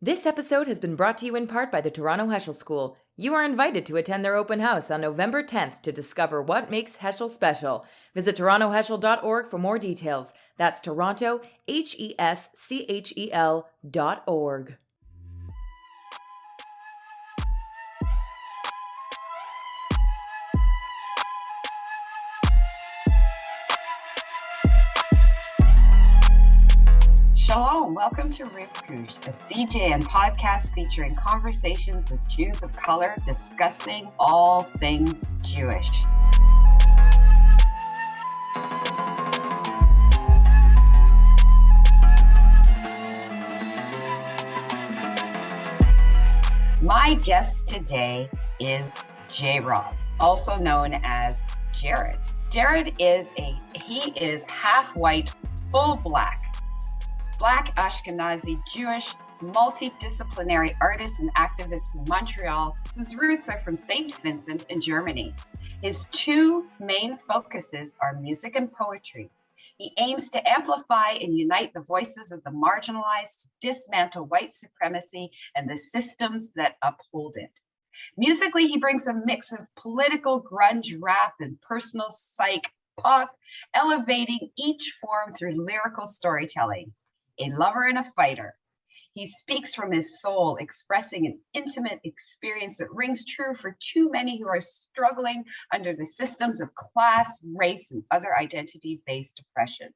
This episode has been brought to you in part by the Toronto Heschel School. You are invited to attend their open house on November 10th to discover what makes Heschel special. Visit torontoheschel.org for more details. That's Toronto, HESCHEL.org. Shalom, welcome to Redefining, a CJN podcast featuring conversations with Jews of color discussing all things Jewish. My guest today is J-Rob, also known as Jared. Jared is half white, full Black Ashkenazi Jewish, multidisciplinary artist and activist from Montreal, whose roots are from St. Vincent in Germany. His two main focuses are music and poetry. He aims to amplify and unite the voices of the marginalized, to dismantle white supremacy and the systems that uphold it. Musically, he brings a mix of political grunge rap and personal psych pop, elevating each form through lyrical storytelling. A lover and a fighter. He speaks from his soul, expressing an intimate experience that rings true for too many who are struggling under the systems of class, race, and other identity-based oppression.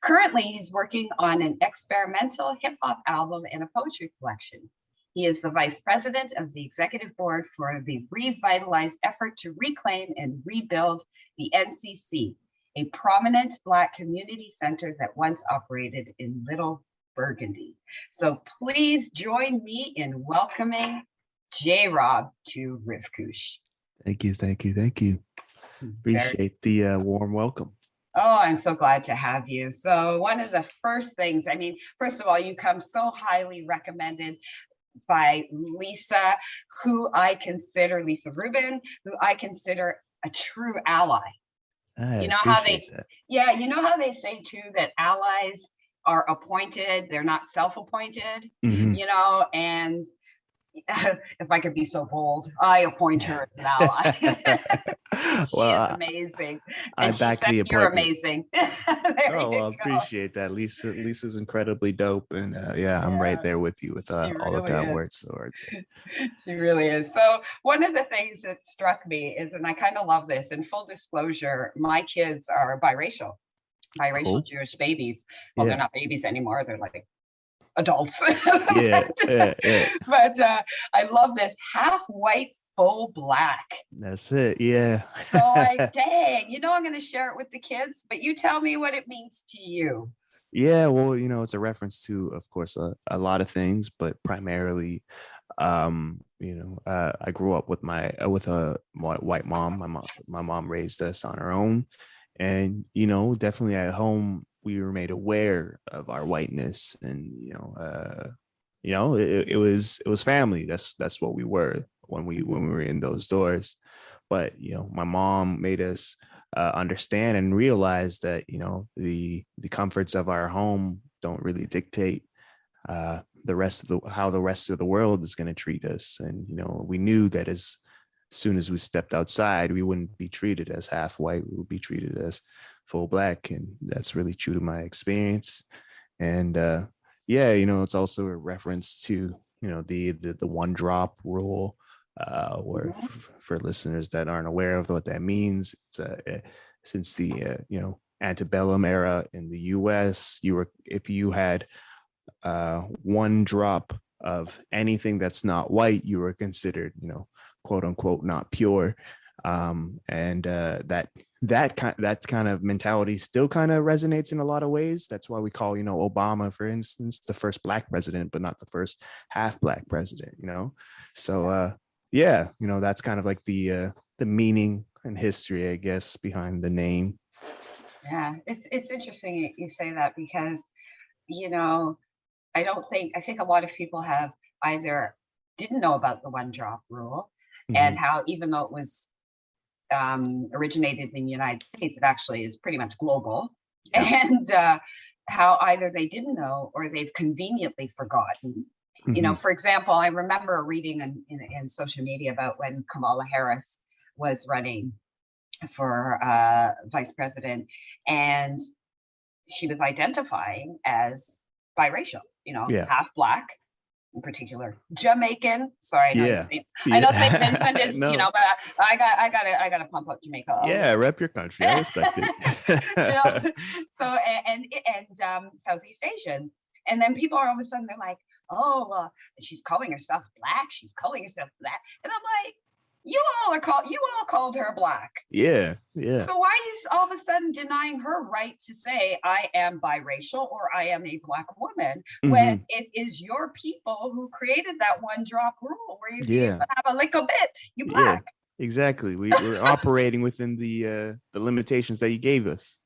Currently, he's working on an experimental hip-hop album and a poetry collection. He is the vice president of the executive board for the revitalized effort to reclaim and rebuild the NCC, a prominent Black community center that once operated in Little Burgundy. So please join me in welcoming J-Rob to Rivkush. Thank you. Appreciate the warm welcome. Oh, I'm so glad to have you. So one of the first things, first of all, you come so highly recommended by Lisa Rubin, who I consider a true ally. You know how they say too that allies are appointed, they're not self-appointed, and if I could be so bold, I appoint her as an ally. She is amazing. I back the appointment. You're amazing. Appreciate that. Lisa's incredibly dope. And I'm right there with you with all of that words. She really is. So one of the things that struck me is, and I kind of love this, in full disclosure, my kids are biracial cool. Jewish babies. Well, they're not babies anymore. They're like adults. But I love this half white, full Black. That's it. Yeah. So dang, I'm going to share it with the kids, but you tell me what it means to you. Yeah, well, it's a reference to, of course, a lot of things, but primarily, I grew up with a white mom. My mom raised us on her own, and definitely at home we were made aware of our whiteness, and it was family. That's what we were when we were in those doors. But my mom made us understand and realize that the comforts of our home don't really dictate how the rest of the world is going to treat us. And we knew that as soon as we stepped outside, we wouldn't be treated as half white. We would be treated as full Black, and that's really true to my experience. And it's also a reference to the one drop rule. Or for listeners that aren't aware of what that means, since the antebellum era in the U.S., if you had one drop of anything that's not white, you were considered, quote unquote, not pure. And that kind of mentality still kind of resonates in a lot of ways. That's why we call, Obama, for instance, the first Black president, but not the first half Black president, So, that's kind of like the meaning and history, I guess, behind the name. Yeah, it's interesting you say that, because, I think a lot of people have either didn't know about the one drop rule, and how, even though it was originated in the United States, it actually is pretty much global. And how either they didn't know or they've conveniently forgotten. You know, for example, I remember reading in social media about when Kamala Harris was running for vice president, and she was identifying as biracial, you know, Yeah. half black, in particular Jamaican. Sorry, Yeah. I know Saint Yeah. Vincent is, you No. know, but I gotta pump up Jamaica a Yeah. little. Rep your country. I respect it. You know, so Southeast Asian, and then people are all of a sudden they're like, oh well, she's calling herself black. She's calling herself black, and I'm like, you all called her black. Yeah. Yeah. So why is all of a sudden denying her right to say I am biracial or I am a black woman when it is your people who created that one drop rule where if you Yeah. have a little bit, you Yeah. black. Exactly. We're operating within the limitations that you gave us.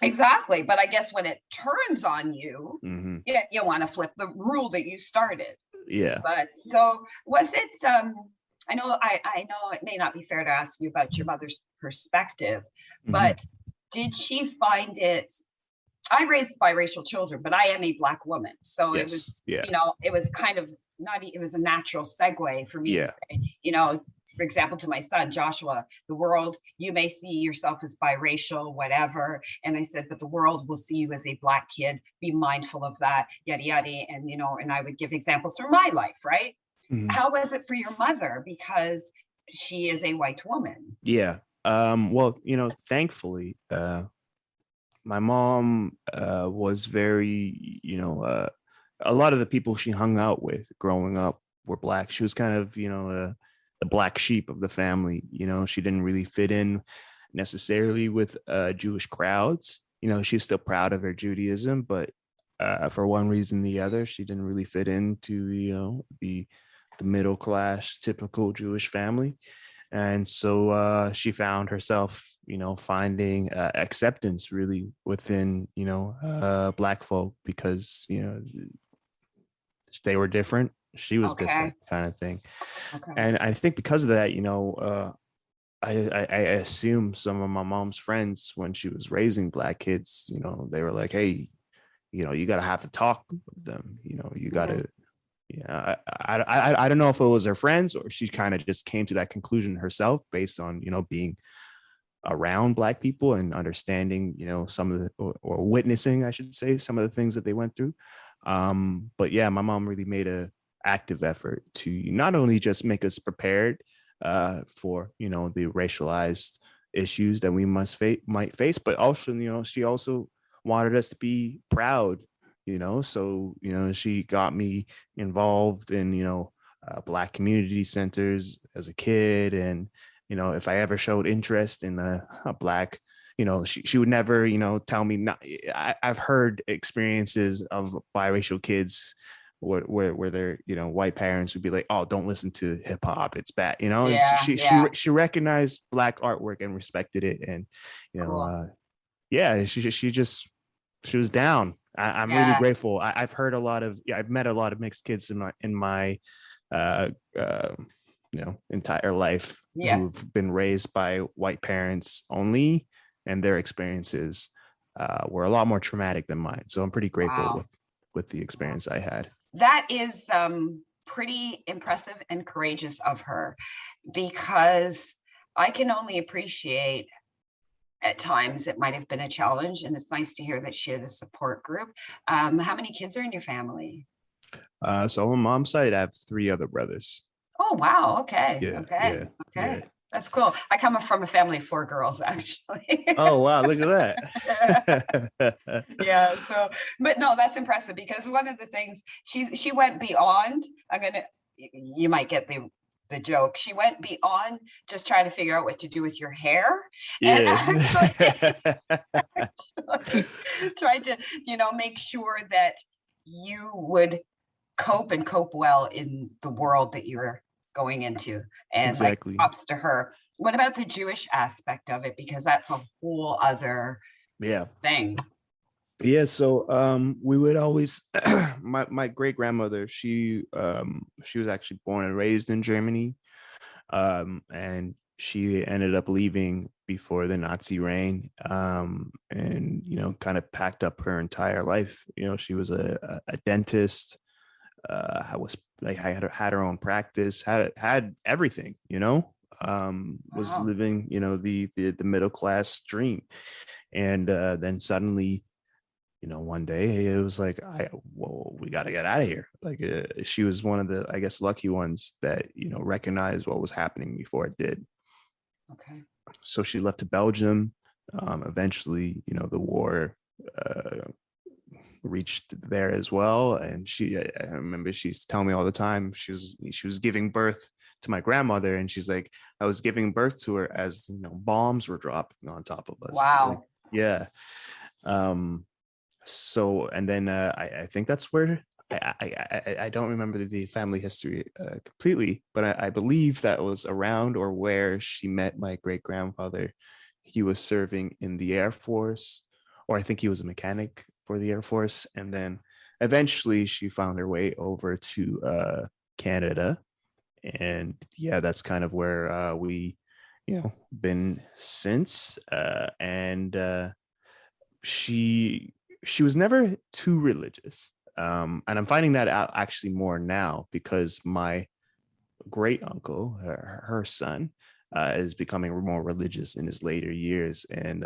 Exactly. But I guess when it turns on you, yeah, you want to flip the rule that you started. Yeah. But so was it I know it may not be fair to ask you about your mother's perspective, but did she find it? I raised biracial children, but I am a black woman. So Yes. it was, Yeah. you know, it was kind of not, it was a natural segue for me to Yeah. say, you know, for example, to my son, Joshua, the world, you may see yourself as biracial, whatever. And I said, but the world will see you as a black kid. Be mindful of that, yada, yada. And, you know, and I would give examples from my life, right? How was it for your mother? Because she is a white woman. Yeah. Well, you know, thankfully, my mom was very, you know, a lot of the people she hung out with growing up were black. She was kind of, you know, the black sheep of the family. You know, she didn't really fit in necessarily with Jewish crowds. You know, she's still proud of her Judaism, but for one reason or the other, she didn't really fit into the, you know, the middle class, typical Jewish family. And so she found herself, you know, finding acceptance really within, you know, black folk because, you know, they were different. She was different kind of thing. And I think because of that, you know, I assume some of my mom's friends when she was raising black kids, you know, they were like, hey, you know, you got to have to talk with them. You know, you got to. Yeah, I don't know if it was her friends or she kind of just came to that conclusion herself based on, you know, being around black people and understanding, you know, some of the or witnessing, I should say, some of the things that they went through. But yeah, my mom really made a active effort to not only just make us prepared for, you know, the racialized issues that we might face, but also, you know, she also wanted us to be proud. You know, so, you know, she got me involved in, you know, black community centers as a kid. And, you know, if I ever showed interest in a black, you know, she would never, you know, tell me not. I've heard experiences of biracial kids where their, you know, white parents would be like, oh, don't listen to hip hop. It's bad. You know, she recognized black artwork and respected it. And, you know, yeah, she was down. I'm really grateful. I've heard a lot of, I've met a lot of mixed kids in my you know, entire life who've been raised by white parents only, and their experiences were a lot more traumatic than mine. So I'm pretty grateful with the experience I had. That is pretty impressive and courageous of her, because I can only appreciate at times it might have been a challenge, and it's nice to hear that she had a support group. How many kids are in your family? So on mom's side, I have 3 other brothers. Oh, wow. Okay. Yeah. Okay. Yeah, okay. yeah. That's cool. I come from a family of 4 girls, actually. Oh, wow. Look at that. Yeah. So, but no, that's impressive, because one of the things she went beyond, you might get the joke. She went beyond just trying to figure out what to do with your hair. Yeah. And actually tried to, you know, make sure that you would cope well in the world that you're going into. And exactly. Like, props to her. What about the Jewish aspect of it? Because that's a whole other thing. Yeah, so we would always my great grandmother, she was actually born and raised in Germany, and she ended up leaving before the Nazi reign, and you know, kind of packed up her entire life. You know, she was a dentist, I was like, I had her own practice, had everything, you know, was Wow. living, you know, the middle class dream. And then suddenly, you know, one day it was like, well, we got to get out of here. Like she was one of the, I guess, lucky ones that, you know, recognized what was happening before it did. Okay. So she left to Belgium. Eventually, you know, the war uh, reached there as well. And I remember she's telling me all the time, she was giving birth to my grandmother, and she's like, I was giving birth to her as, you know, bombs were dropping on top of us. Like, Wow. yeah. Um, so, and then I think that's where I don't remember the family history completely, but I believe that was around or where she met my great grandfather. He was serving in the Air Force, or I think he was a mechanic for the Air Force, and then eventually she found her way over to Canada, and yeah, that's kind of where we, you know, been since. And she she was never too religious. And I'm finding that out actually more now because my great uncle, her son, is becoming more religious in his later years, and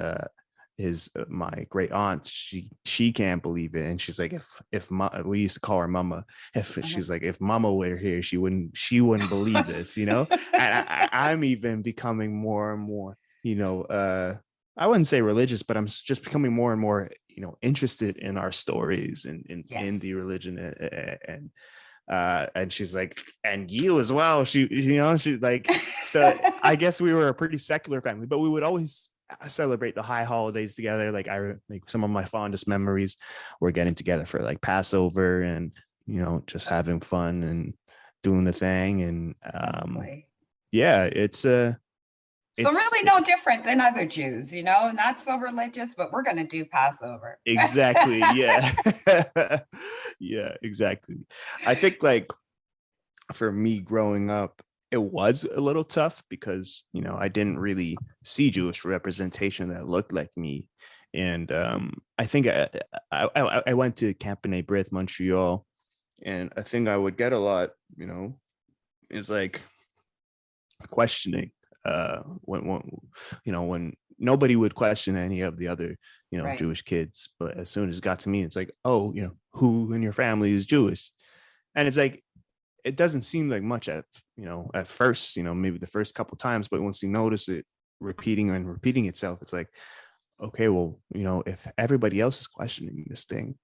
his my great aunt, she can't believe it, and she's like, we used to call her mama, if Uh-huh. she's like, if mama were here, she wouldn't believe this, you know. And I'm even becoming more and more, you know, I wouldn't say religious, but I'm just becoming more and more, you know, interested in our stories and in Yes. the religion, and she's like, and you as well. She, you know, she's like, so I guess we were a pretty secular family, but we would always celebrate the high holidays together. Like like some of my fondest memories were getting together for like Passover and, you know, just having fun and doing the thing. And Exactly. yeah, So it's really no different than other Jews, you know, not so religious, but we're going to do Passover. exactly, yeah. Yeah, exactly. I think like for me growing up, it was a little tough because, you know, I didn't really see Jewish representation that looked like me. And I think I went to Camp B'nai B'rith, Montreal, and I think I would get a lot, you know, is like questioning when you know, when nobody would question any of the other, you know, Right. Jewish kids, but as soon as it got to me, it's like, oh, you know, who in your family is Jewish? And it's like, it doesn't seem like much at, you know, at first, you know, maybe the first couple times, but once you notice it repeating and repeating itself, it's like, okay, well, you know, if everybody else is questioning this thing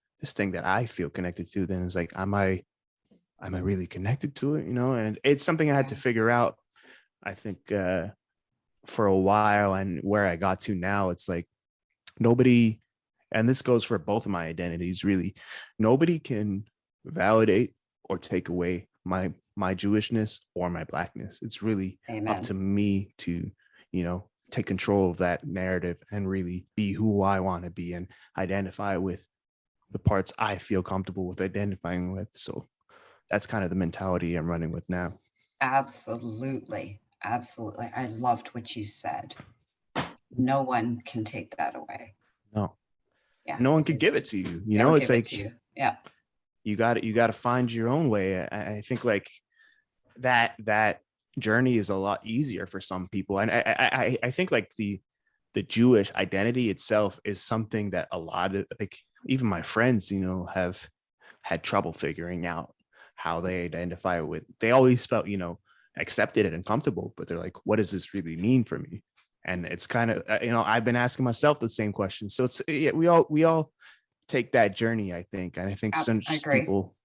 that I feel connected to, then it's like, am I really connected to it, you know? And it's something I had to Yeah. figure out, I think, for a while. And where I got to now, it's like nobody, and this goes for both of my identities really, nobody can validate or take away my Jewishness or my blackness. It's really up Amen. to me to, you know, take control of that narrative and really be who I want to be and identify with the parts I feel comfortable with identifying with. So that's kind of the mentality I'm running with now. Absolutely. Absolutely. I loved what you said. No one can take that away. No, Yeah. no one It could is, give it to you. You they don't know, it's give it like to you. Yeah. you got to find your own way. I think like that journey is a lot easier for some people, and I think like the Jewish identity itself is something that a lot of, like, even my friends, you know, have had trouble figuring out how they identify with. They always felt, you know, accepted and comfortable, but they're like, what does this really mean for me? And it's kind of, you know, I've been asking myself the same question. So it's, yeah, we all take that journey, I think. And I think some I just agree. people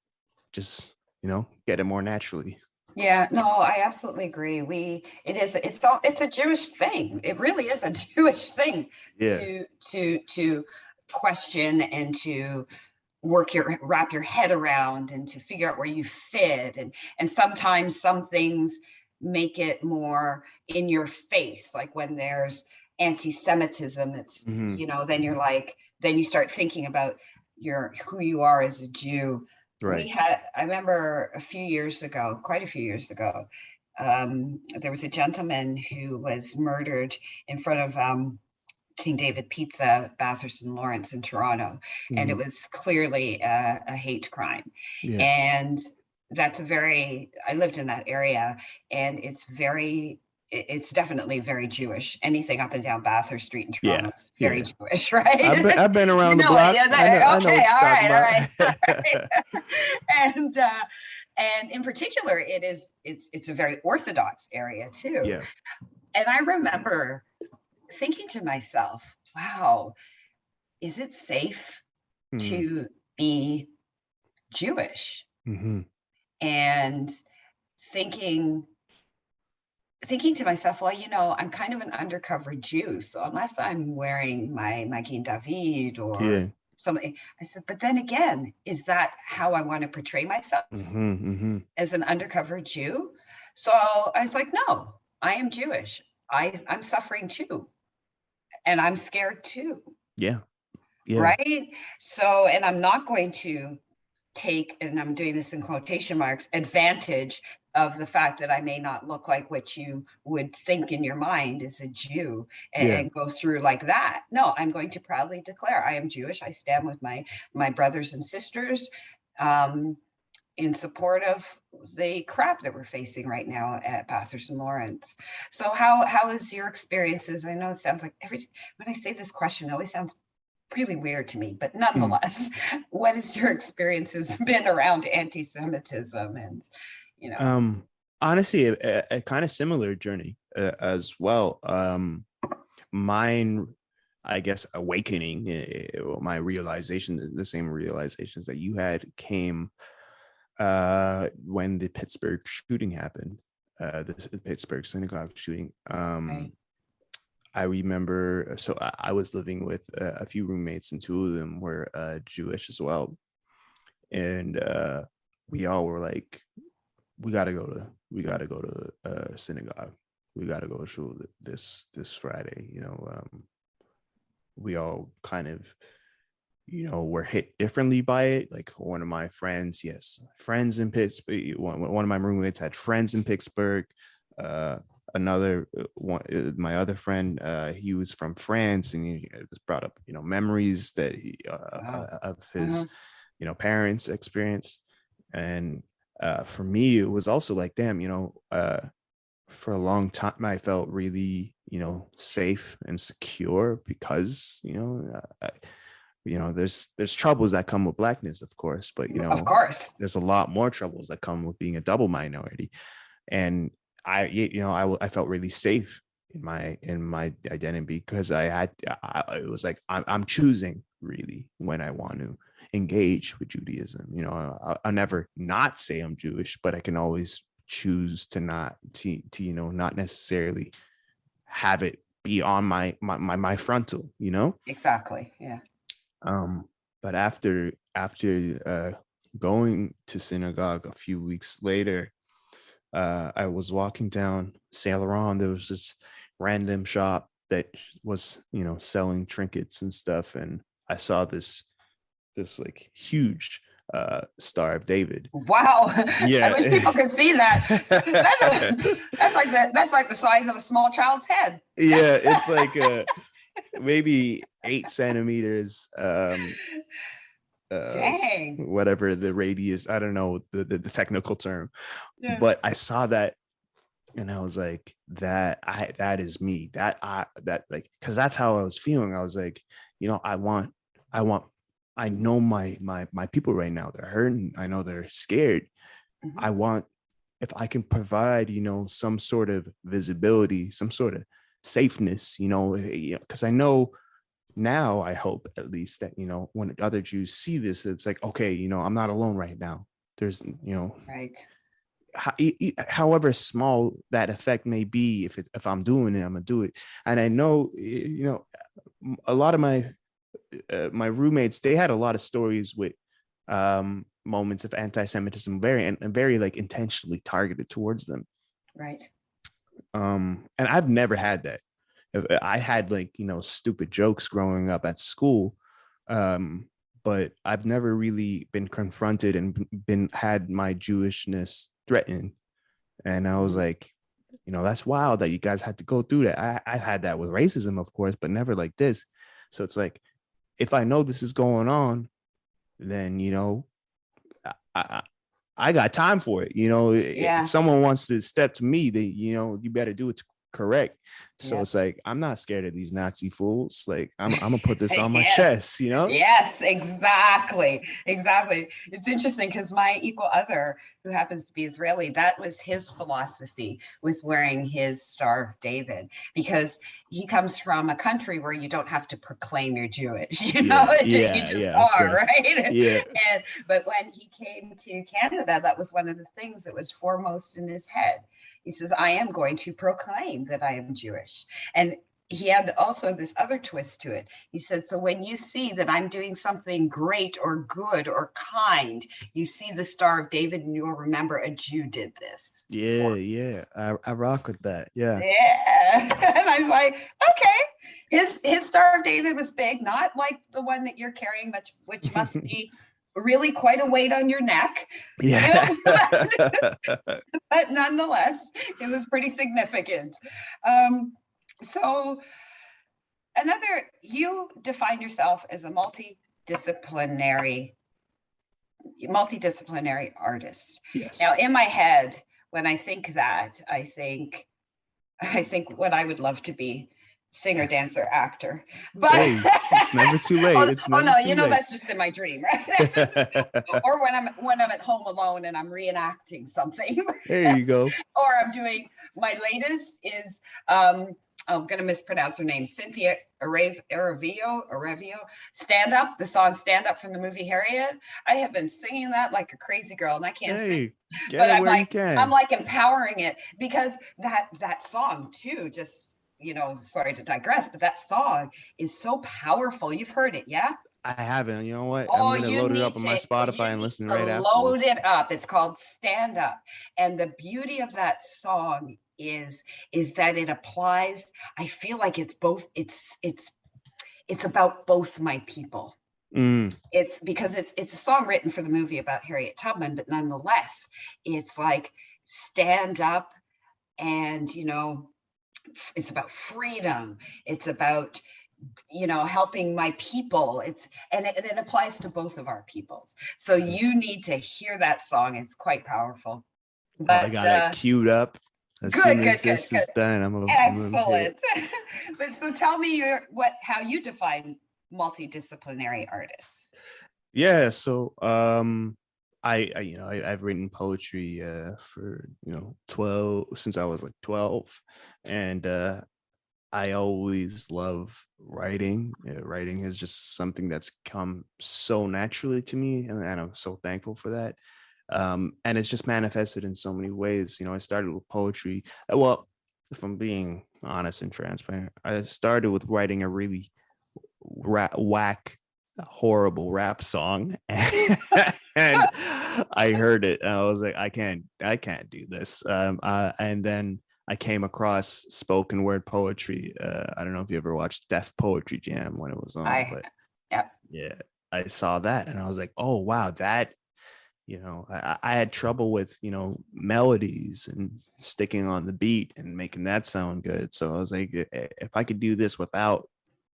just, you know, get it more naturally. Yeah, no, I absolutely agree. It's a Jewish thing. It really is a Jewish thing Yeah. to question and to wrap your head around and to figure out where you fit. And sometimes some things make it more in your face, like when there's anti-Semitism, it's, Hmm. you know, then you start thinking about your who you are as a Jew. Right. I remember quite a few years ago, there was a gentleman who was murdered in front of King David Pizza, Bathurst and Lawrence in Toronto, and it Hmm. was clearly a hate crime. Yeah. And I lived in that area, and it's definitely very Jewish. Anything up and down Bathurst Street in Toronto Yeah, is very yeah. Jewish, right? I've been You around the know it. block. Yeah, I know okay, what you're talking all about. right, all right. And and in particular, it's a very Orthodox area too. Yeah. And I remember thinking to myself, wow, is it safe Mm-hmm. to be Jewish? Mm-hmm. And thinking thinking to myself, well, I'm kind of an undercover Jew, so unless I'm wearing my Magen David or Yeah. something, I said, but then again, is that how I want to portray myself Mm-hmm. Mm-hmm. as an undercover Jew? So I was like, no, I am Jewish. I'm suffering too, and I'm scared too, Yeah. Yeah. right? So, and I'm not going to take, and I'm doing this in quotation marks, advantage of the fact that I may not look like what you would think in your mind as a Jew, Yeah. and go through like that. No, I'm going to proudly declare I am Jewish. I stand with my brothers and sisters, um, in support of the crap that we're facing right now at Bathurst and Lawrence. So how is your experiences? I know it sounds like when I say this question, it always sounds really weird to me, but Mm. nonetheless, what has your experiences been around anti-Semitism and, you know, Um, Honestly, a kind of similar journey as well. Mine, I guess, awakening, my realization, the same realizations that you had, came when the Pittsburgh shooting happened, the Pittsburgh synagogue shooting. right? I remember, so I was living with a few roommates, and two of them were Jewish as well, and we all were like, we gotta go to synagogue. We gotta go to shul this Friday. We all kind of, were hit differently by it. Like one of my friends, yes, friends in Pittsburgh. One of my roommates had friends in Pittsburgh. Uh, Another one, my other friend, he was from France, and he just brought up, memories that Wow. of Uh-huh. his, parents' experience. And for me, it was also like, damn, for a long time, I felt really, safe and secure because, there's troubles that come with blackness, of course, but Of course. there's a lot more troubles that come with being a double minority. And I felt really safe in my identity because it was like I'm choosing really when I want to engage with Judaism. I'll never not say I'm Jewish, but I can always choose to not not necessarily have it be on my frontal. Exactly. Yeah. um but after going to synagogue a few weeks later, I was walking down Saint Laurent. There was this random shop that was, selling trinkets and stuff, and I saw this like huge Star of David. Wow. I wish Yeah. people could see that. That's like the size of a small child's head. Yeah, it's like maybe 8 centimeters. Dang. Whatever the radius, I don't know the technical term, Yeah. but I saw that and I was like, that is me. That like, because that's how I was feeling. I was like, I want, I know my people right now, they're hurting. I know they're scared. Mhm. I want, if I can provide, some sort of visibility, some sort of safeness, because I know now, I hope at least that, when other Jews see this, it's like, okay, I'm not alone right now. There's, Right. however small that effect may be, if I'm doing it, I'm gonna do it. And I know, a lot of my roommates, they had a lot of stories with moments of anti-Semitism, very like intentionally targeted towards them. Right. And I've never had that. I had like, stupid jokes growing up at school, but I've never really been confronted and had my Jewishness threatened. And I was Mhm. like, that's wild that you guys had to go through that. I had that with racism, of course, but never like this. So it's like, if I know this is going on, then I I got time for it. You know, Yeah. if someone wants to step to me, they, you know, you better do it correct. So Yep. it's like, I'm not scared of these Nazi fools. Like, I'm gonna put this on my Yes. chest, you know? Yes, exactly. Exactly. It's interesting because my equal other, who happens to be Israeli, that was his philosophy with wearing his Star of David, because he comes from a country where you don't have to proclaim you're Jewish, you know, Yeah, you yeah, just yeah, of are, course. right? Yeah. And but when he came to Canada, that was one of the things that was foremost in his head. He says, I am going to proclaim that I am Jewish. And he had also this other twist to it. He said, so when you see that I'm doing something great or good or kind, you see the Star of David and you'll remember a Jew did this. Yeah, yeah. I rock with that. Yeah. Yeah. And I was like, okay. His Star of David was big, not like the one that you're carrying, which must be really quite a weight on your neck. Yeah. But nonetheless, it was pretty significant. So you define yourself as a multidisciplinary artist. Now, Yes. in my head, when I think that, I think what I would love to be: singer, dancer, actor. But Hey, it's never too late. It's oh never no, too late. that's just in my dream, right? Or when I'm at home alone and I'm reenacting something. There you go. Or I'm doing, my latest is I'm going to mispronounce her name, Cynthia Arevio, Stand Up, the song Stand Up from the movie Harriet. I have been singing that like a crazy girl, and I can't sing, Hey, get but it where you can. I'm like empowering it, because that song too, just, sorry to digress, but that song is so powerful. You've heard it, yeah? I haven't. You know what? I'm Oh, gonna you load it need up on my to Spotify and listen right after load this. it up. It's called Stand Up. And the beauty of that song is that it applies. I feel like it's both, it's about both my people. It's because it's a song written for the movie about Harriet Tubman, but nonetheless, it's like stand up, and it's about freedom. It's about helping my people. And it applies to both of our peoples. So you need to hear that song. It's quite powerful. Oh, I But got it queued up. As soon as this is done, I'm gonna hear excellent. But so tell me how you define multidisciplinary artists. Yeah, so I've written poetry for 12 since I was like 12, and I always love writing. Writing is just something that's come so naturally to me, and I'm so thankful for that. And it's just manifested in so many ways. I started with poetry. Well, if I'm being honest and transparent, I started with writing a really whack, horrible rap song, and I heard it, and I was like, I can't do this. And then I came across spoken word poetry. I don't know if you ever watched Def Poetry Jam when it was on, but yeah, I saw that and I was like, oh wow, that I had trouble with melodies and sticking on the beat and making that sound good. So I was like, if I could do this without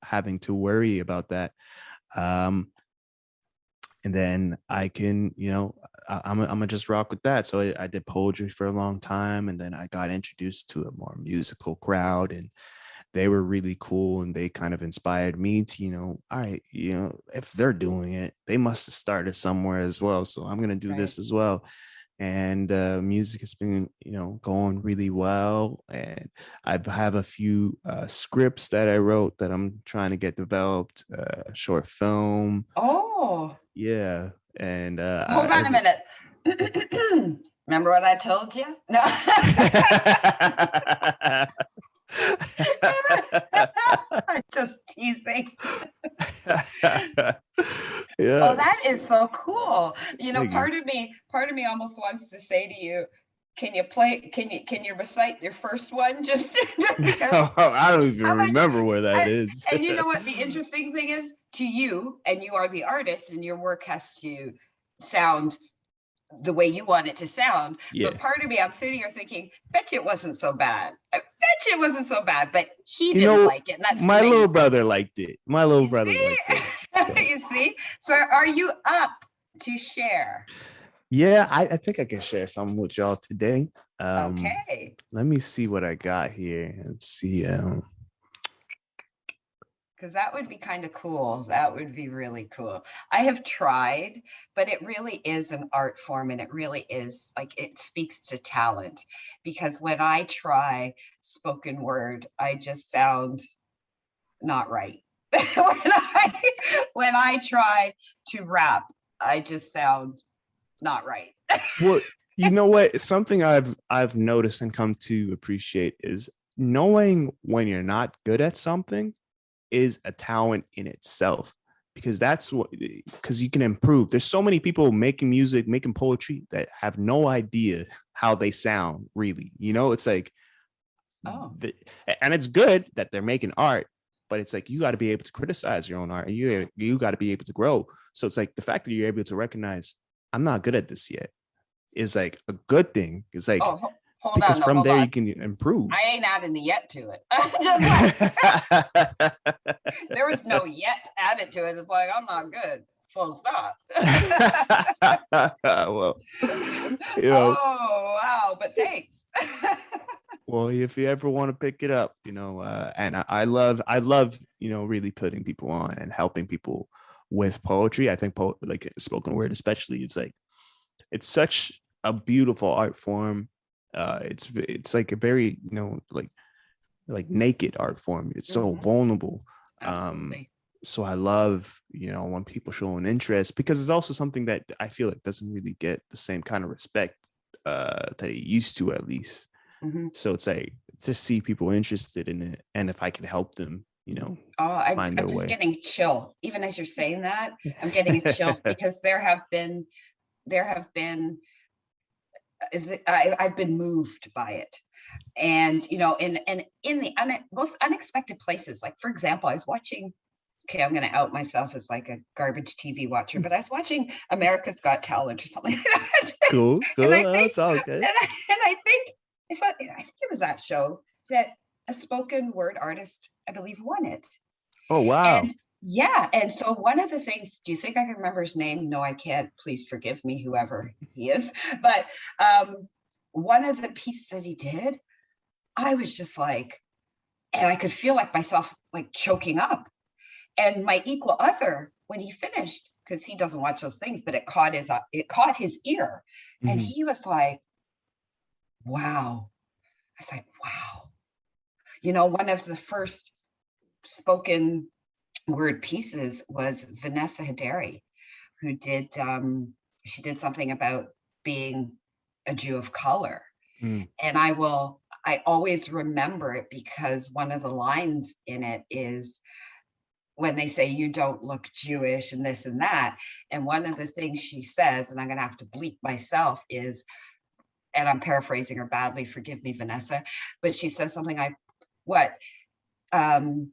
having to worry about that, and then I can, I'm gonna just rock with that. So I did poetry for a long time, and then I got introduced to a more musical crowd, and they were really cool, and they kind of inspired me to, if they're doing it, they must have started somewhere as well. So I'm gonna do this as well. And music has been, going really well. And I have a few scripts that I wrote that I'm trying to get developed. A short film. Oh, yeah. And hold on a minute. Remember what I told you? No. I'm just teasing. Yeah. Oh, that is so cool. Part you. of me almost wants to say to you, can you recite your first one? Just because I don't even remember where that is. And you know what the interesting thing is to you, and you are the artist, and your work has to sound the way you want it to sound. Yeah. But part of me, I'm sitting here thinking, bet you it wasn't so bad. I bet you it wasn't so bad, but he didn't like it. And that's my little brother liked it. My little brother liked it. So. You see? So are you up to share? Yeah, I think I can share some with y'all today. Okay. Let me see what I got here. Let's see. Because that would be kind of cool. That would be really cool. I have tried, but it really is an art form and it really is like it speaks to talent. Because when I try spoken word, I just sound not right. When I try to rap, I just sound not right. Well, you know what? Something I've noticed and come to appreciate is knowing when you're not good at something is a talent in itself, because that's what, because you can improve. There's so many people making music, making poetry that have no idea how they sound really. It's like Oh, and it's good that they're making art, but it's like you got to be able to criticize your own art, and you got to be able to grow. So it's like the fact that you're able to recognize I'm not good at this yet is like a good thing. It's like hold because on, though, from hold there on. you can improve. I ain't adding the yet to it. Just like there was no yet added to it. It's like I'm not good. Full stop. Well, Oh wow! But thanks. well, if you ever want to pick it up, and I love, really putting people on and helping people with poetry. I think like spoken word, especially, it's such a beautiful art form. It's like a very, like naked art form. It's so vulnerable. Absolutely. So I love, when people show an interest, because it's also something that I feel like doesn't really get the same kind of respect that it used to, at least. So it's like to see people interested in it, and if I can help them, Oh, find I'm their just way. getting chill. Even as you're saying that, I'm getting a chill because there have been I've been moved by it. And in the most unexpected places, like for example, I was watching, okay, I'm going to out myself as like a garbage TV watcher, but I was watching America's Got Talent or something like that. Cool, and I cool. think, That's all good. and I think I think it was that show that a spoken word artist, I believe, won it. Oh, wow. And yeah, and so one of the things, do you think I can remember his name? No, I can't. Please forgive me, whoever he is. But one of the pieces that he did, I was just like, and I could feel like myself like choking up. And my equal other, when he finished, because he doesn't watch those things, but it caught his ear, and Mhm. he was like, "Wow." I was like, "Wow." One of the first spoken word pieces was Vanessa Hederi, who did she did something about being a Jew of color. Mm. And I always remember it because one of the lines in it is when they say you don't look Jewish and this and that. And one of the things she says, and I'm going to have to bleep myself, is, and I'm paraphrasing her badly, forgive me, Vanessa, but she says something like, what? Um,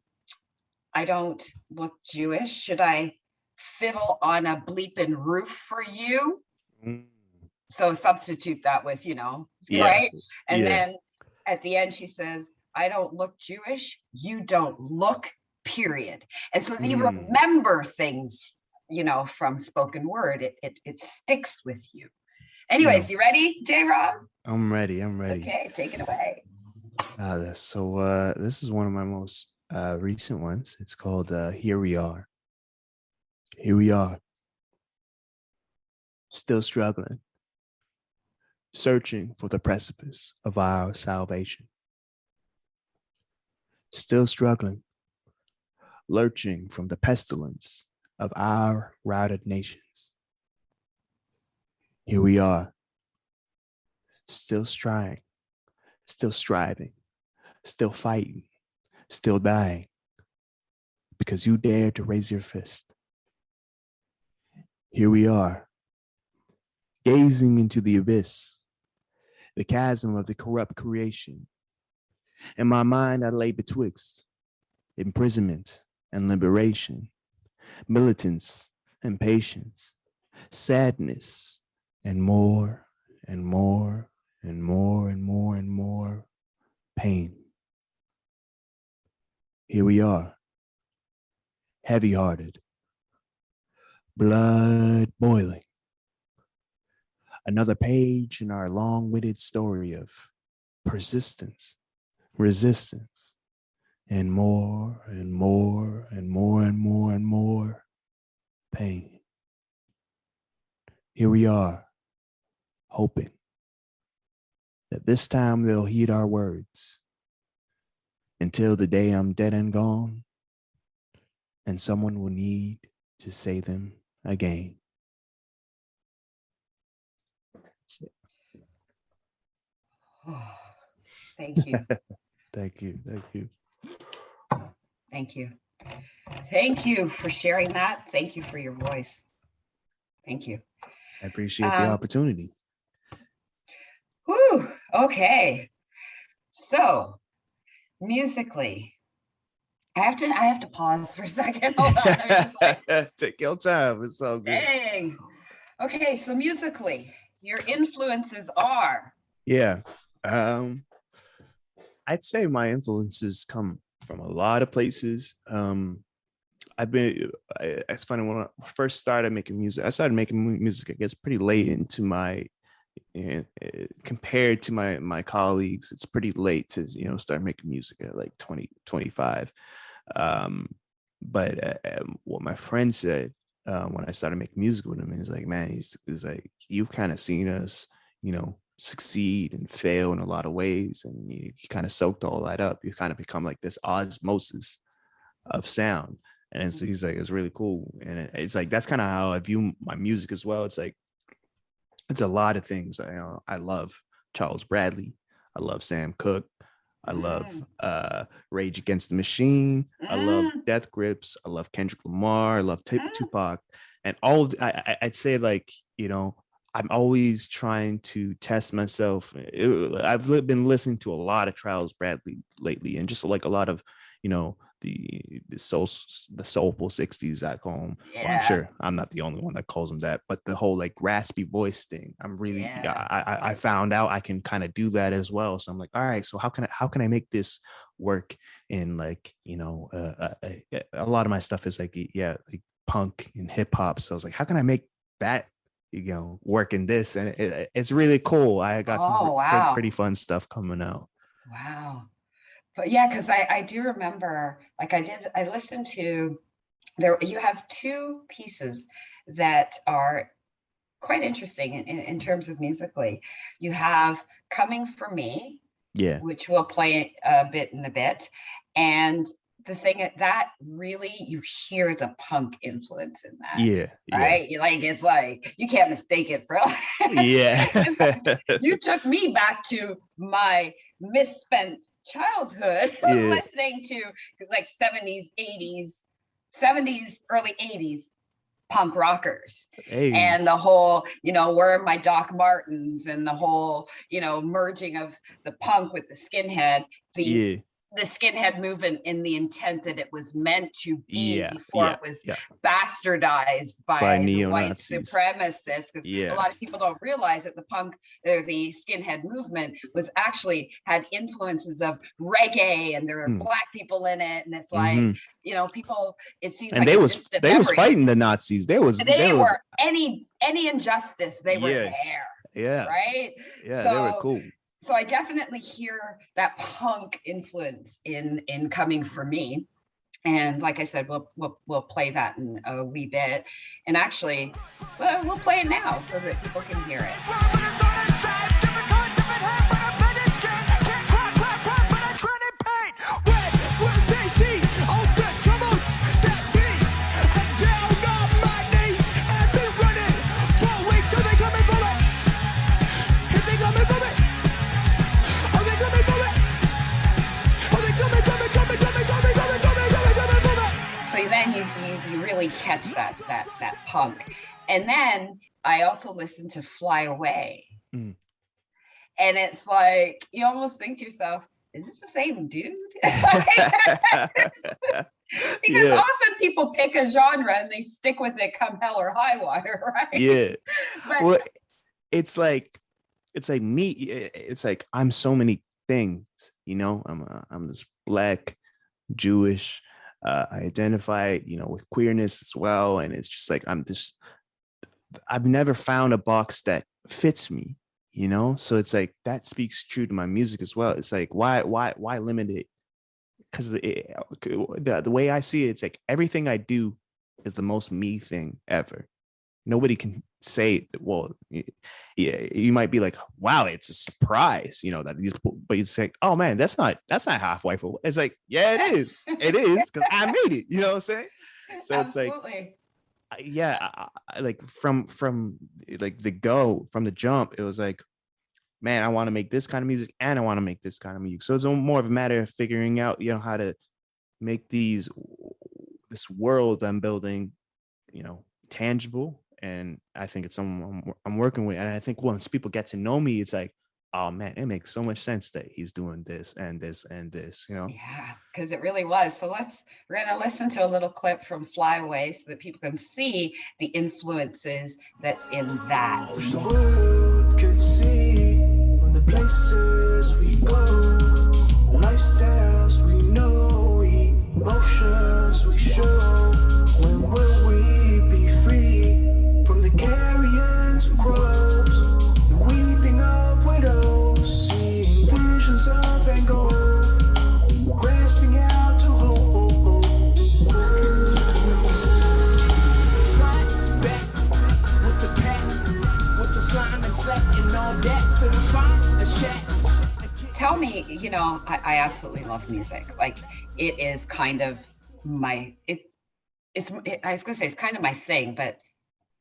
I don't look Jewish. Should I fiddle on a bleeping roof for you? Mm. So substitute that with, Yeah. right? And Yeah. then at the end, she says, I don't look Jewish. You don't look, period. And so you Mm. remember things, from spoken word. It sticks with you. Anyways, you ready, J Rob? I'm ready. I'm ready. Okay, take it away. So this is one of my most recent ones. It's called Here We Are. Here we are, still struggling, searching for the precipice of our salvation. Still struggling, lurching from the pestilence of our routed nations. Here we are, still striving, still fighting, still dying, because you dared to raise your fist. Here we are, gazing into the abyss, the chasm of the corrupt creation. In my mind, I lay betwixt imprisonment and liberation, militance and patience, sadness and more and more and more and more and more pain. Here we are, heavy hearted, blood boiling, another page in our long-winded story of persistence, resistance, and more and more and more and more and more pain. Here we are, hoping that this time they'll heed our words until the day I'm dead and gone, and someone will need to say them again. Thank you. Thank you. Thank you. Thank you. Thank you for sharing that. Thank you for your voice. Thank you. I appreciate the opportunity. Whew, okay. So musically, I have to pause for a second. Hold on. Just Take your time. It's all good. Dang. Okay, so musically, your influences are. Yeah. I'd say my influences come from a lot of places. It's funny, when I first started making music, I started making music, I guess, pretty late into my, compared to my colleagues, it's pretty late to, start making music at like 20, 25. But what my friend said when I started making music with him, he was like, man, he's like, you've kind of seen us, succeed and fail in a lot of ways, and you kind of soaked all that up. You kind of become like this osmosis of sound. And so he's like, it's really cool. And it's like, that's kind of how I view my music as well. It's like, it's a lot of things. I love Charles Bradley. I love Sam Cooke. I love Rage Against the Machine. I love Death Grips. I love Kendrick Lamar. I love Tupac. And I'd say, like, I'm always trying to test myself. I've been listening to a lot of Charles Bradley lately, and just like a lot of, the soulful 60s I call them. Yeah. Well, I'm sure I'm not the only one that calls them that, but the whole like raspy voice thing, I'm really, I found out I can kind of do that as well. So I'm like, all right, so how can I make this work in, like, a lot of my stuff is like, like punk and hip hop. So I was like, how can I make that, work in this? And it's really cool. I got some pretty fun stuff coming out. Wow. But yeah, because I do remember, like I listened to, you have two pieces that are quite interesting in terms of musically. You have Coming For Me, which we'll play a bit in a bit. And the thing that really, you hear the punk influence in that. Right? It's like, you can't mistake it for. You took me back to my misspent childhood listening to like 70s, 80s, early 80s punk rockers. And the whole, wearing my Doc Martens, and the whole, merging of the punk with the skinhead, the skinhead movement in the intent that it was meant to be before it was bastardized by the white supremacists. Because a lot of people don't realize that the punk, or the skinhead movement, was actually had influences of reggae, and there were black people in it. And it's like, people, it seems and like they was fighting the Nazis. They were any injustice, they were there. Right. So, they were cool. So I definitely hear that punk influence in Coming For Me. And like I said, we'll play that in a wee bit. And actually, we'll play it now so that people can hear it. You really catch that punk. And then I also listened to Fly Away. And it's like, you almost think to yourself, is this the same dude? Because often people pick a genre and they stick with it come hell or high water, right? Well, it's like me. It's like, I'm so many things, I'm this Black, Jewish, I identify, with queerness as well. And it's just like, I'm just I've never found a box that fits me, you know? So it's like that speaks true to my music as well. It's like, why limit it? Because the way I see it, it's like everything I do is the most me thing ever. Nobody can say, well, yeah, you might be like, wow, it's a surprise, you know, that these, but you say, oh man, that's not halfway full. It's like, yeah, it is, because I made it, you know what I'm saying? So it's like, Absolutely. yeah, like from like from the jump, it was like, man, I want to make this kind of music and I want to make this kind of music. So it's more of a matter of figuring out, you know, how to make this world I'm building, you know, tangible. And I think it's someone I'm working with. And I think once people get to know me, it's like, oh man, it makes so much sense that he's doing this and this and this, you know? Yeah, because it really was. So we're going to listen to a little clip from Fly Away so that people can see the influences that's in that. The world could see from the places we go, lifestyles we know, emotions we show. When will we be free from the carrions of crows, the weeping of widows, seeing visions of Van Gogh, grasping out to hope. Science back with the pack, with the slime and set and all that for the fine a shack. Tell me, you know, I absolutely love music. Like it is kind of I was gonna say it's kind of my thing, but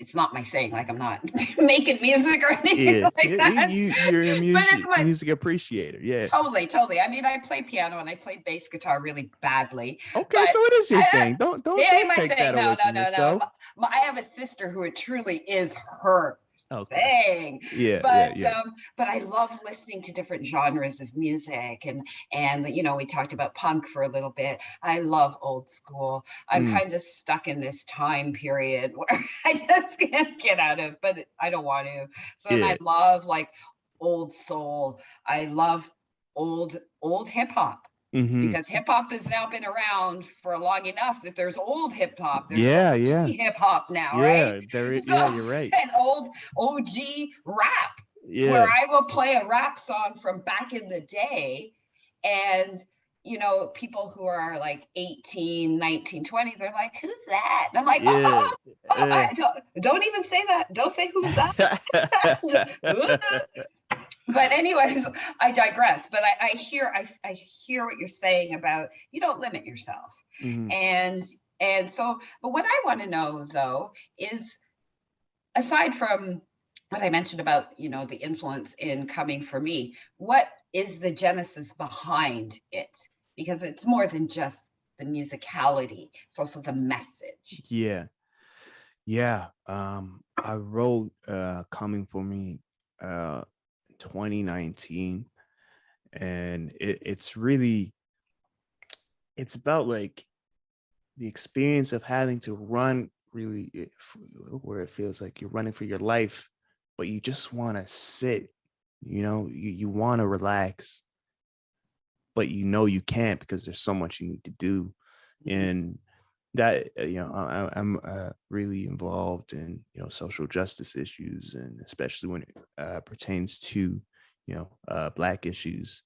it's not my thing. Like I'm not making music or anything Yeah, like that. you're a But it's my music appreciator. Yeah. totally. I mean, I play piano and I play bass guitar really badly, Okay, but so it is your thing. Don't it ain't my take thing. that away from yourself. I have a sister who it truly is her Okay. thing. Yeah, yeah. But I love listening to different genres of music, and you know, we talked about punk for a little bit. I love old school. I'm kind of stuck in this time period where I just can't get out of, but I don't want to. So then Yeah. I love like old soul. I love old hip hop. Mm-hmm. Because hip hop has now been around for long enough that there's old hip hop, there's Yeah, OG yeah. hip hop now, right? Yeah, So, yeah, you're right. and old OG rap, where Yeah. I will play a rap song from back in the day. And, you know, people who are like 18, 19, 20s are like, who's that? And I'm like, Yeah. don't even say that. Don't say who's that. But anyways, I digress. But I hear what you're saying about you don't limit yourself. Mhm. And so, but what I want to know though is aside from what I mentioned about, you know, the influence in coming for me, what is the genesis behind it? Because it's more than just the musicality, it's also the message. Yeah. Yeah. I wrote Coming for Me 2019, and it's really, it's about like the experience of having to run really where it feels like you're running for your life, but you just want to sit, you know, you want to relax, but you know you can't because there's so much you need to do. And that, you know, I'm really involved in, you know, social justice issues, and especially when it pertains to, you know, Black issues.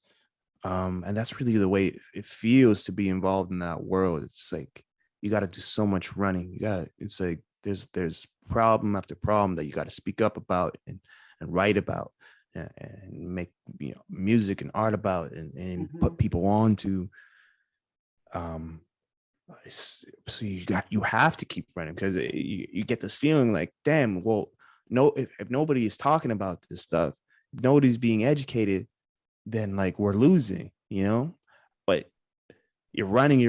And that's really the way it feels to be involved in that world. It's like you got to do so much running. It's like there's problem after problem that you got to speak up about and write about and make, you know, music and art about and put people on to. So you have to keep running because you get this feeling like, damn, well, no, if nobody is talking about this stuff, if nobody's being educated, then like we're losing, you know. But you're running,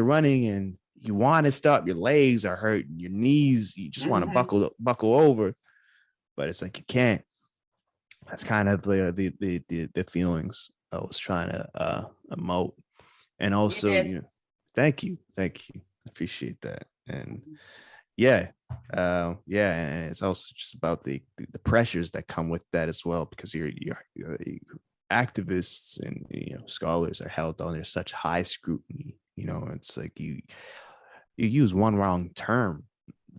and you want to stop. Your legs are hurting, your knees, you just want to buckle over, but it's like you can't. That's kind of the feelings I was trying to emote. And also, you know, thank you, I appreciate that. And yeah, and it's also just about the pressures that come with that as well, because you're activists and, you know, scholars are held under such high scrutiny. You know, it's like you use one wrong term,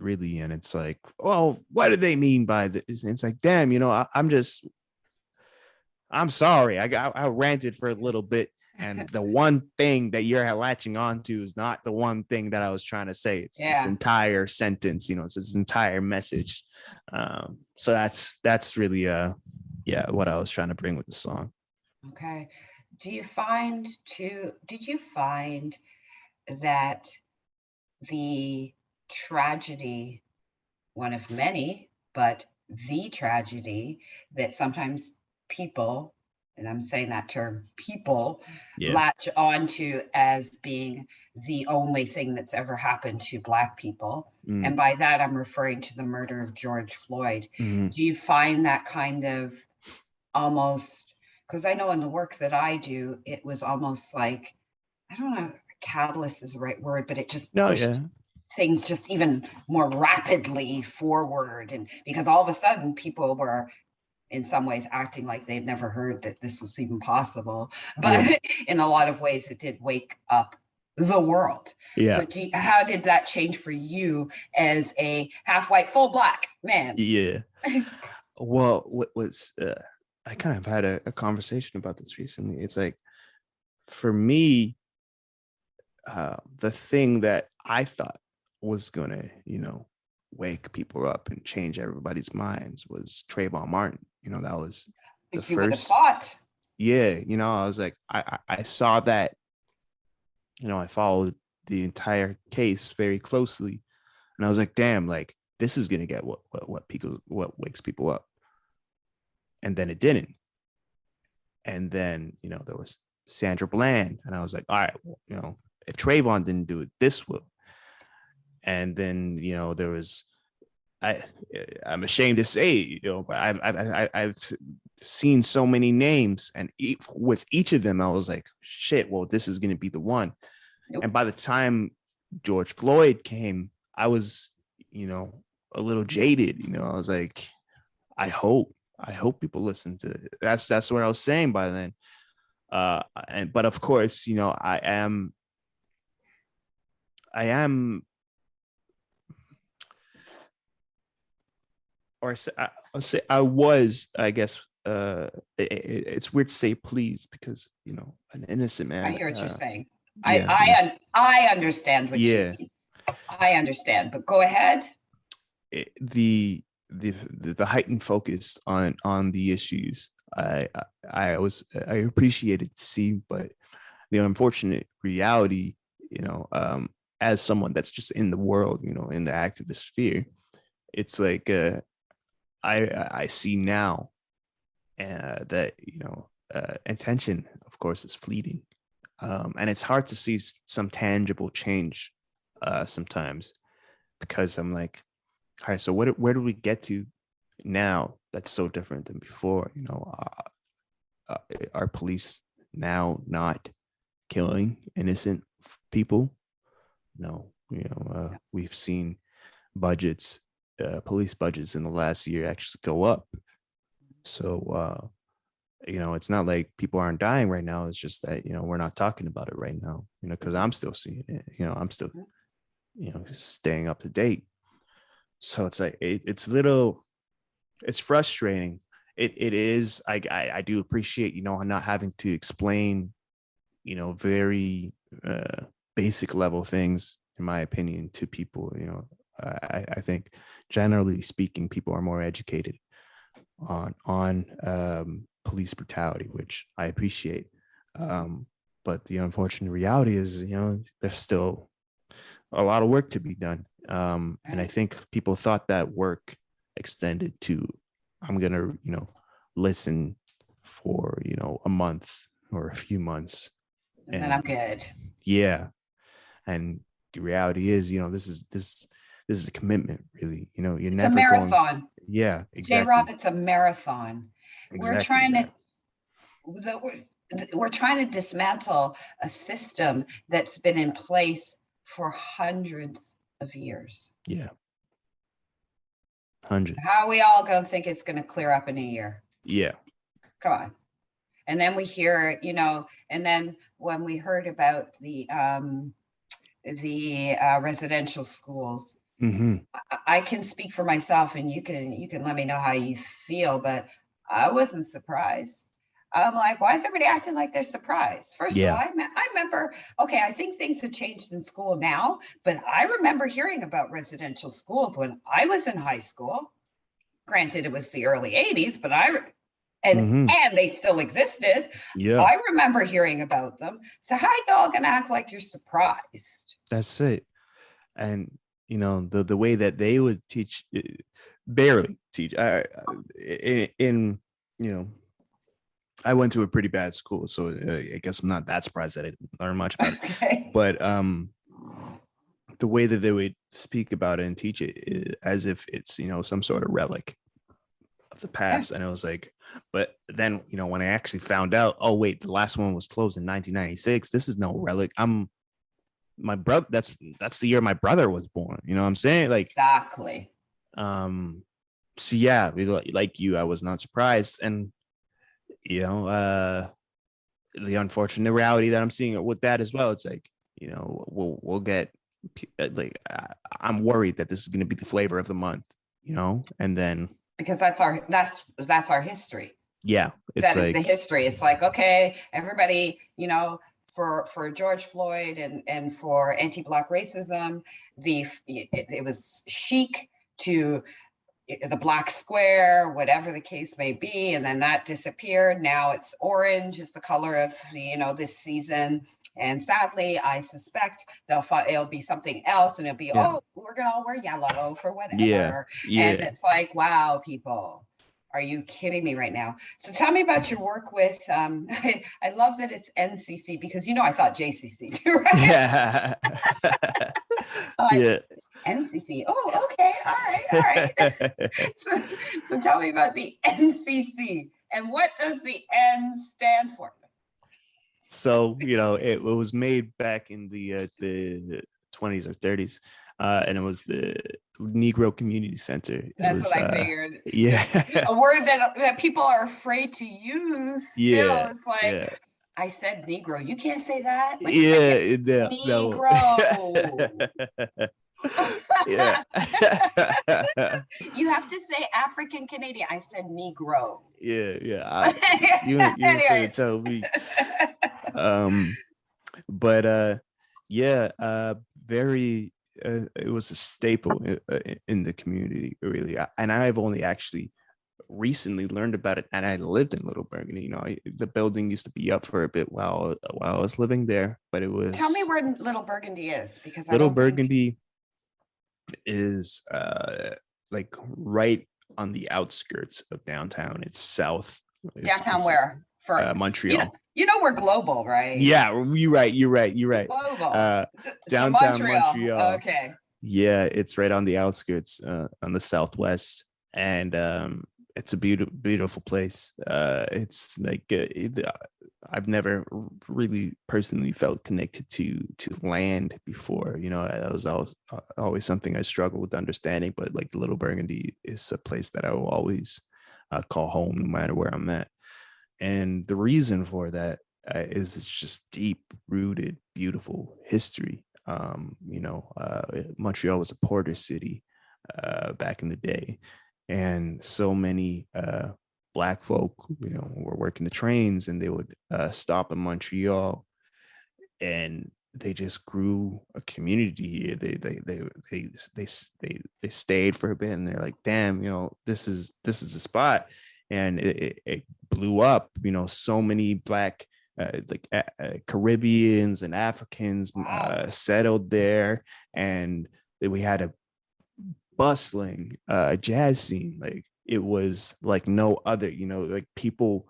really. And it's like, well, what do they mean by this? And it's like, damn, I'm sorry. I ranted for a little bit. And the one thing that you're latching on to is not the one thing that I was trying to say. It's this entire sentence, it's this entire message. So that's really what I was trying to bring with the song. Okay. Did you find that the tragedy, one of many, but the tragedy that sometimes people, and I'm saying that term, people, latch onto as being the only thing that's ever happened to Black people? And by that, I'm referring to the murder of George Floyd. Do you find that kind of almost, because I know in the work that I do, it was almost like, I don't know, catalyst is the right word, but it just pushed things just even more rapidly forward. And because all of a sudden people were in some ways acting like they'd never heard that this was even possible. But in a lot of ways, it did wake up the world. Yeah. So how did that change for you as a half white, full Black man? Yeah. Well, what was I kind of had a conversation about this recently. It's like, for me, the thing that I thought was gonna, wake people up and change everybody's minds was Trayvon Martin. That was the first thought. Yeah, I was like, I saw that. I followed the entire case very closely, and I was like, damn, like this is gonna get what wakes people up. And then it didn't. And then, there was Sandra Bland. And I was like, all right, well, if Trayvon didn't do it, this will. And then, there was, I'm ashamed to say, but I've seen so many names, and with each of them, I was like, shit, well, this is going to be the one. Nope. And by the time George Floyd came, I was, a little jaded. I was like, I hope people listen to it. That's what I was saying by then. But of course, I am, or I'll say I was, I guess. It's weird to say please, because an innocent man. I hear what you're saying. I understand what you mean. I understand, but go ahead. The heightened focus on the issues, I appreciated to see, but the unfortunate reality, as someone that's just in the world, in the activist sphere, it's like I see now that intention, of course, is fleeting, and it's hard to see some tangible change sometimes, because I'm like, all right, so where do we get to now that's so different than before? Are police now not killing innocent people? No, we've seen budgets, police budgets in the last year actually go up. So, it's not like people aren't dying right now. It's just that, we're not talking about it right now, because I'm still seeing it, I'm still, staying up to date. So it's like, it's frustrating. It is. I do appreciate, not having to explain, very basic level things, in my opinion, to people. I think generally speaking, people are more educated on police brutality, which I appreciate. But the unfortunate reality is, there's still a lot of work to be done. And I think people thought that work extended to, I'm going to, listen for, a month or a few months. And then I'm good. Yeah. And the reality is, this is a commitment, really. You're it's never a marathon. Going, yeah, exactly. J-Rob, it's a marathon. Exactly. We're trying to dismantle a system that's been in place for hundreds of years. Yeah. Hundreds. How are we all going to think it's going to clear up in a year? Yeah. Come on. And then we hear, and then when we heard about the residential schools Mm-hmm. I can speak for myself, and you can let me know how you feel, but I wasn't surprised. I'm like, why is everybody acting like they're surprised? First of all, Yeah. I remember, okay, I think things have changed in school now, but I remember hearing about residential schools when I was in high school. Granted, it was the early 80s, but Mm-hmm. and they still existed. Yeah. I remember hearing about them. So how y'all gonna act like you're surprised? That's it. And the way that they would teach, barely teach. In you know I went to a pretty bad school, so I guess I'm not that surprised that I didn't learn much about it. Okay. But the way that they would speak about it and teach it, as if it's some sort of relic of the Yeah. past. And it was like, but then when I actually found out, oh wait, the last one was closed in 1996. This is no relic. I'm my brother. That's the year my brother was born. You know what I'm saying? Like, Exactly. so yeah, like you, I was not surprised. And you know, the unfortunate reality that I'm seeing with that as well. It's like, we'll get like, I'm worried that this is going to be the flavor of the month, and then Because that's our history. yeah, it's That is the like, history. It's like, okay, everybody, for George Floyd and for anti-black racism, it was chic to the black square, whatever the case may be, and then that disappeared. Now it's orange is the color of this season, and sadly, I suspect it'll be something else, and it'll be, yeah, oh, we're gonna all wear yellow for yeah, whatever, and yeah. it's like, wow, people. Are you kidding me right now? So tell me about your work with. I love that it's NCC because I thought JCC too, right? Yeah. Like, Yeah. NCC. Oh, okay. All right. So tell me about the NCC and what does the N stand for? So, it was made back in the 20s or 30s. And it was the Negro Community Center. It That's was, what I figured. yeah. A word that people are afraid to use still. Yeah. It's like, Yeah. I said Negro. You can't say that. Like, Yeah. No. Negro. Yeah. You have to say African Canadian. I said Negro. Yeah. Yeah. You couldn't tell me. But yeah, very. It was a staple in the community, really. And I've only actually recently learned about it, and I lived in Little Burgundy. The building used to be up for a bit while I was living there, but it was. Tell me where Little Burgundy is, because I Little don't think. Burgundy is like right on the outskirts of downtown. It's south. Downtown where? For Montreal. We're global, right? Yeah, you're right. Global. Downtown Montreal. Okay. Yeah, it's right on the outskirts, on the southwest, and it's a beautiful place. It's like, I've never really personally felt connected to land before. That was always something I struggled with understanding. But like, Little Burgundy is a place that I will always call home, no matter where I'm at. And the reason for that is it's just deep rooted, beautiful history. Montreal was a porter city back in the day, and so many Black folk, were working the trains, and they would stop in Montreal, and they just grew a community here. They stayed for a bit, and they're like, damn, this is the spot. And it blew up. So many Black Caribbeans and Africans settled there, and we had a bustling jazz scene. Like, it was like no other. Like, people,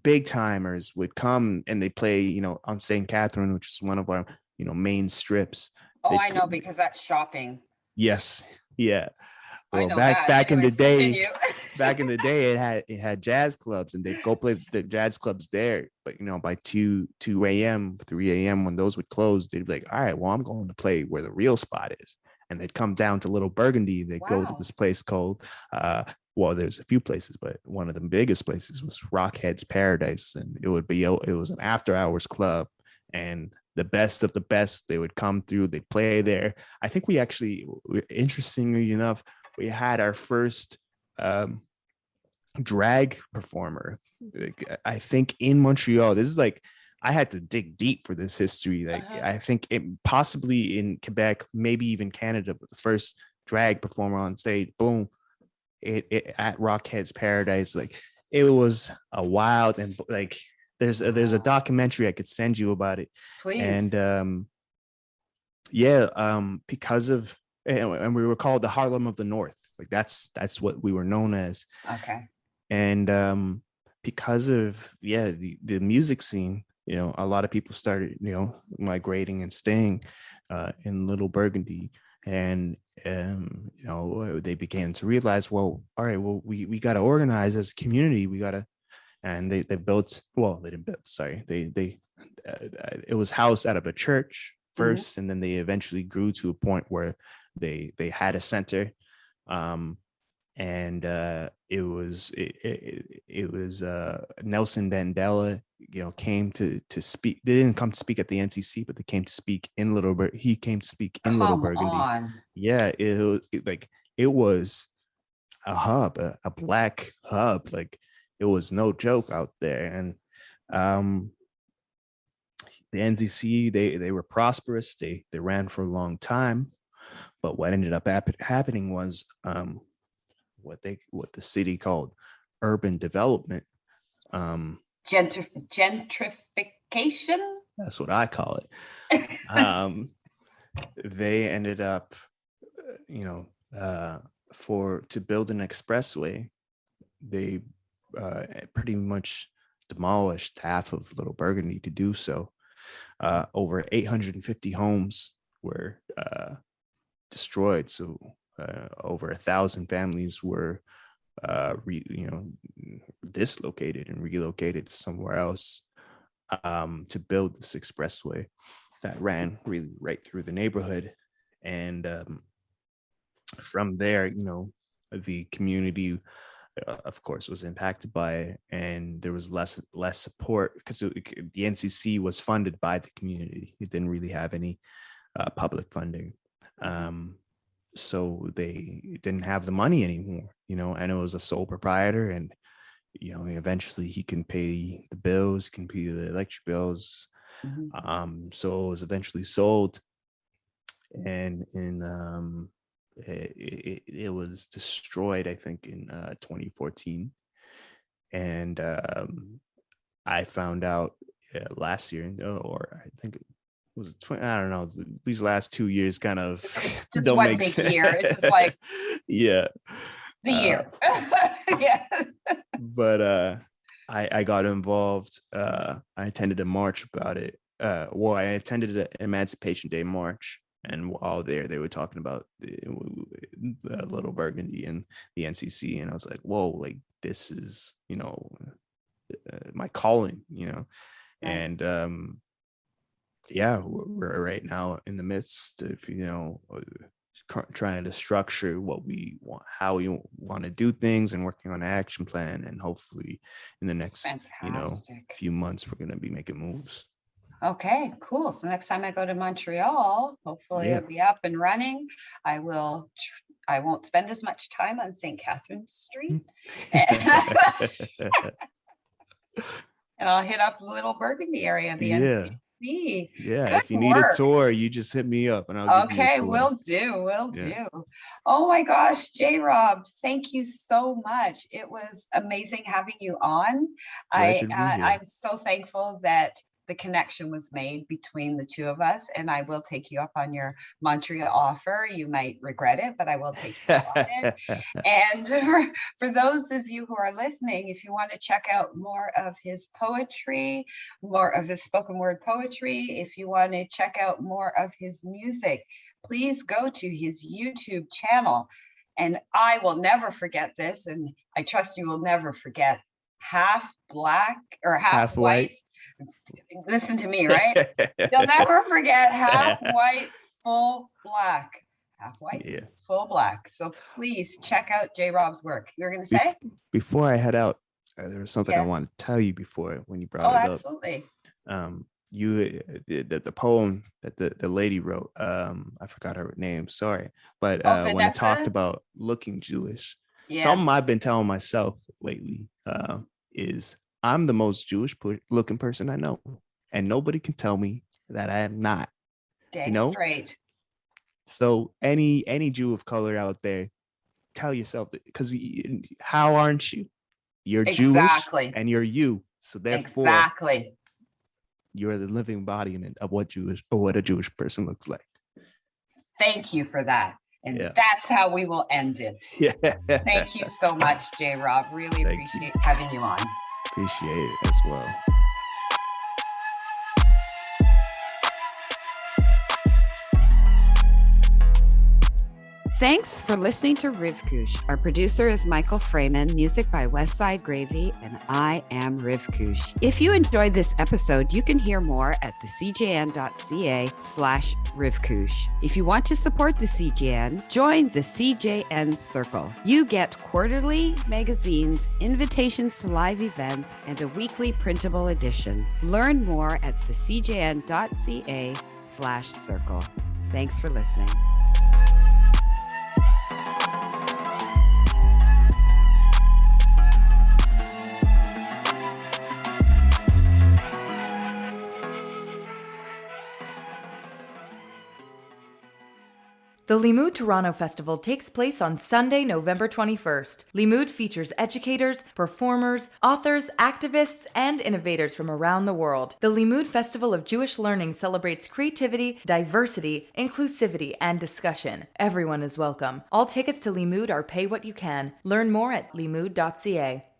big timers would come, and they play on St. Catherine, which is one of our main strips. Oh, I know, because that's shopping. Yes. Yeah. Well, I know back in the day, continue. it had jazz clubs, and they'd go play the jazz clubs there. But by 2 a.m., 3 a.m., when those would close, they'd be like, all right, well, I'm going to play where the real spot is. And they'd come down to Little Burgundy. They'd go to this place called, well, there's a few places, but one of the biggest places was Rockhead's Paradise. And it was an after hours club. and the best of the best, they would come through, they play there. I think we actually, interestingly enough, we had our first drag performer, I think, in Montreal. This is like, I had to dig deep for this history. Like, I think it possibly in Quebec, maybe even Canada, but the first drag performer on stage, boom, it at Rockhead's Paradise. Like, it was a wild, and like, there's a documentary I could send you about it. Please. And because of, and we were called the Harlem of the North. Like, that's what we were known as. Okay. And because of the music scene, a lot of people started migrating and staying in Little Burgundy. And they began to realize, well, all right, well, we got to organize as a community. We got to, and they built, well, they didn't build, sorry, they it was housed out of a church first, and then they eventually grew to a point where they had a center. It was Nelson Mandela, came to speak. They didn't come to speak at the NCC, but they came to speak in he came to speak in Little Burgundy. On. Yeah, it was a hub, a black hub. Like, it was no joke out there. And the NCC, they were prosperous. They ran for a long time, but what ended up happening was what the city called urban development. Gentrification. That's what I call it. They ended up, to build an expressway, they pretty much demolished half of Little Burgundy to do so. Over 850 homes were destroyed. So over 1,000 families were dislocated and relocated somewhere else to build this expressway that ran really right through the neighborhood. And from there, the community, of course, was impacted by it, and there was less support because the NCC was funded by the community. It didn't really have any public funding. So they didn't have the money anymore, and it was a sole proprietor, and eventually he can pay the bills, can pay the electric bills. So it was eventually sold, and it was destroyed, I think, in 2014. And I found out last year, or I think it was I don't know, these last 2 years kind of just don't one make big sense. year. It's just like yeah, the year. Yeah. But I got involved. I attended a march about it. I attended an Emancipation Day march, and while there, they were talking about the Little Burgundy and the NCC, and I was like, whoa, like, this is my calling, and we're right now in the midst of trying to structure what we want, how we want to do things, and working on an action plan, and hopefully in the next few months we're going to be making moves. Okay, cool. So next time I go to Montreal, hopefully it'll be up and running. I won't spend as much time on St. Catherine Street. And I'll hit up Little Burgundy area, the NCC. Yeah, Good if you need a tour, you just hit me up and I'll give you a tour. Will do. Oh my gosh, J-Rob, thank you so much. It was amazing having you on. I'm so thankful that the connection was made between the two of us, and I will take you up on your Montreal offer. You might regret it, but I will take you up on it. And for those of you who are listening, if you want to check out more of his poetry, more of his spoken word poetry, if you want to check out more of his music, please go to his YouTube channel. And I will never forget this, and I trust you will never forget. Half black or half white. Listen to me, right? You'll never forget half white, full black. Half white, full black. So please check out J-Rob's work. You were going to say? Before I head out, there was something I wanted to tell you before when you brought it up. Absolutely. the poem that the lady wrote, I forgot her name, sorry, but Oh, when it talked Vanessa? about looking Jewish, something Yes. I've been telling myself lately is I'm the most Jewish looking person I know, and nobody can tell me that I am not, you Dang know. straight. So any Jew of color out there, tell yourself, because how aren't you? You're Jewish Exactly. and you're you. So therefore, Exactly. you're the living embodiment of what a Jewish person looks like. Thank you for that. And Yeah. that's how we will end it. Yeah. Thank you so much, J. Rob. Really Thank appreciate having you on. Appreciate it as well. Thanks for listening to Rivkush. Our producer is Michael Freeman, music by Westside Gravy, and I am Rivkush. If you enjoyed this episode, you can hear more at thecjn.ca/Rivkush. If you want to support the CJN, join the CJN Circle. You get quarterly magazines, invitations to live events, and a weekly printable edition. Learn more at thecjn.ca/circle. Thanks for listening. The Limmud Toronto Festival takes place on Sunday, November 21st. Limmud features educators, performers, authors, activists, and innovators from around the world. The Limmud Festival of Jewish Learning celebrates creativity, diversity, inclusivity, and discussion. Everyone is welcome. All tickets to Limmud are pay what you can. Learn more at limmud.ca.